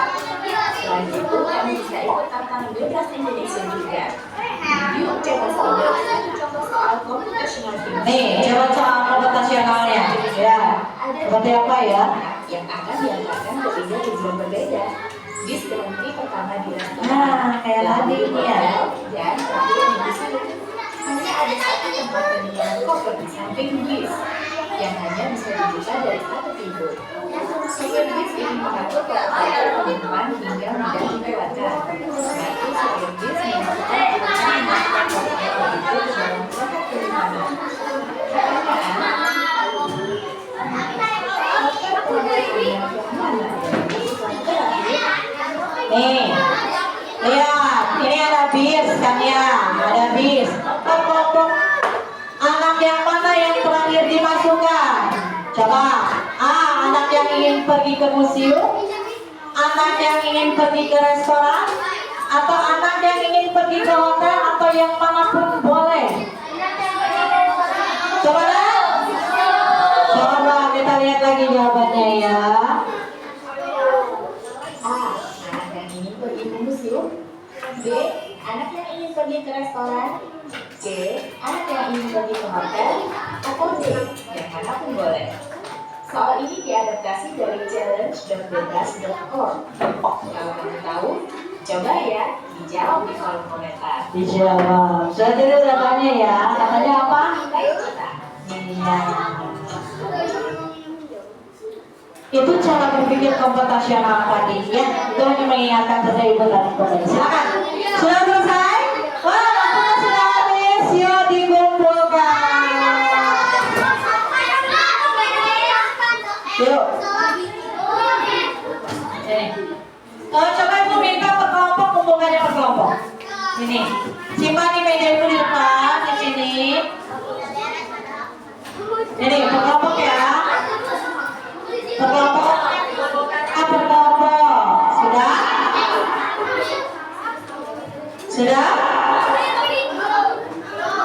Selain itu, kamu bisa ikut tantangan bebas Indonesia juga. Yuk coba saja satu contoh soal computational thinking. Nih, coba soal komputasionalnya. Ya, seperti apa ya? Yang akan diantarkan ke 3 tujuan berbeda. Bis berhenti pertama di restoran. Nah, kayak tadi ini ya. Dan terakhir di bis itu hanya ada satu tempat penyimpanan koper di samping bis yang hanya bisa dibuka dari satu pintu. Sopir bis ini mengatur keadaan penumpang hingga mudah dilewatkan. Lalu sopir bis melakukan urutan memasukkan koper itu ke dalam kotak penyimpanan. Nih, lihat, ini ada bis kan ya, ada bis. Kelompok anak yang mana yang terakhir dimasukkan? Coba, anak yang ingin pergi ke museum, anak yang ingin pergi ke restoran, atau anak yang ingin pergi ke hotel atau yang manapun boleh. Coba deh. Coba kita lihat lagi jawabannya ya. Anak yang ingin pergi ke museum. B. Anak yang ingin pergi ke restoran. C. Anak yang ingin pergi ke hotel. Atau D. research.bebas.org. Kalau kamu tahu, coba ya dijawab di kolom komentar. Dijawab. Sudah jadi udah tanya ya. Katanya apa? Ayo kita. Iya. Itu cara berpikir komputasional tadi ya. Itu hanya mengingatkan saja ibu dan kembali. Silakan. Sudah selesai? Wah, waktunya sudah habis. Yuk dikumpulkan. Yuk. Coba ibu minta per kelompok kumpulkannya per kelompok. Ini. Simpan di meja ibu di depan di sini. Ini per kelompok ya. Per kelompok. Per kelompok. Sudah? Sudah?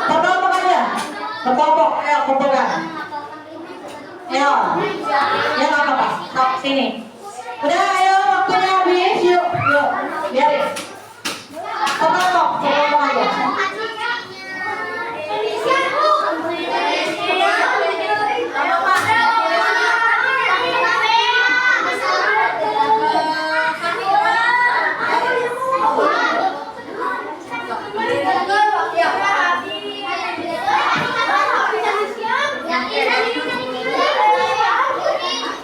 Per kelompok aja. Per kelompok. Ayo kumpulkan. Ayo. Ya nggak apa-apa. Stop sini. Udah ayo waktunya habis. Yuk. Yuk. Biarin. Per kelompok. Per kelompok aja.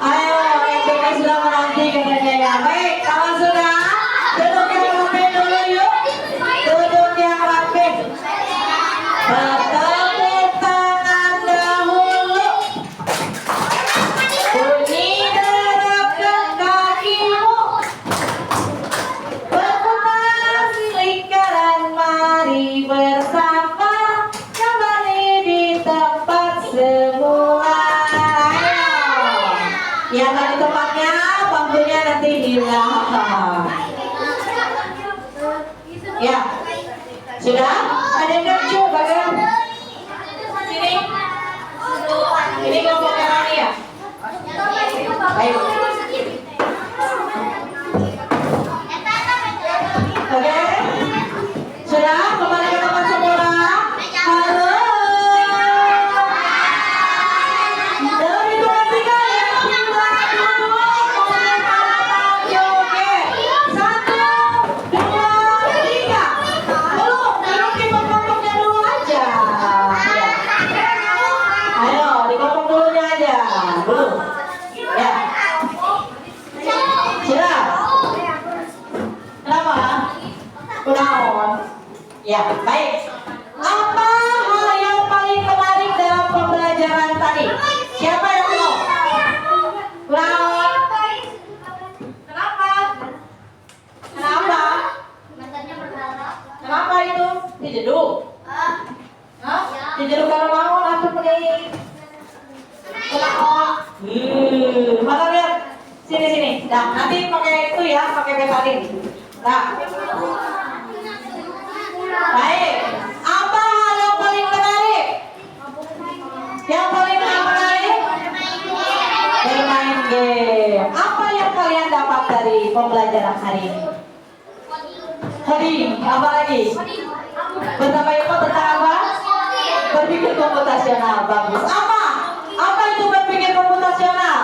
Ayo, yang sudah menanti katanya ya. Baik, kalau sudah duduk yang rapi dulu yuk. Duduk yang rapi. Bertepuk tangan dahulu. Bunyi derapkan kakimu. Berputar lingkaran, mari bersama kembali di tempat semula. Yang nggak di tempatnya, bangkunya nanti hilang. Ya, sudah? Ada yang lucu, bagian sini. Ini kelompok yang mana ya? Baik. Oke, sudah kembali ke tempat semula. Halo. Dari 2, 3 ya. 1, 2, 3. Belum, dudukin kelompoknya dulu aja. Ya. Ayo, di kelompok dulunya aja. Belum. Ya. Sudah. Kenapa? Udah on. Ya, baik. Apa hal yang paling menarik dalam pembelajaran tadi? Siapa yang mau? Udah. Kenapa? Kenapa? Kenapa itu? Dijeduk? Hah? Dijeduk kalau mau langsung pergi. Maka lihat sini. Nah, nanti pakai itu ya, pakai betadin. Nah. Baik. Apa hal yang paling menarik? Yang paling menarik? Bermain game. Apa yang kalian dapat dari pembelajaran hari ini? Coding. Apa lagi? Bersama Ibu tentang apa? Berpikir komputasional. Bagus. Apa itu berpikir komputasional?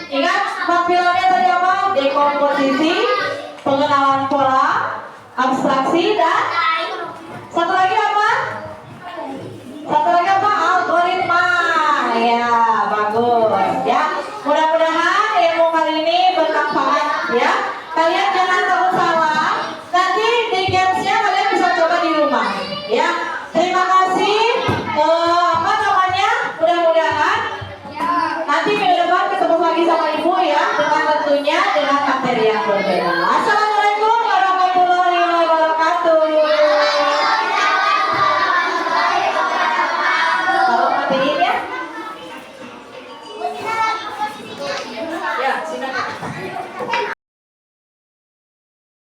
Ingat tampilannya tadi apa? Dekomposisi, pengenalan pola, abstraksi, dan satu lagi apa? Algoritma. Ya, bagus. Ya, mudah-mudahan ilmu kali ini bermanfaat. Ya, kalian jangan takut salah. Nanti di gamesnya kalian bisa coba di rumah. Ya, terima kasih. Mudah-mudahan nanti minggu depan ketemu lagi sama ibu ya, dengan tentunya dengan materi yang berbeda. Assalamualaikum warahmatullahi wabarakatuh. Kalau matiin ya. Ya, silakan.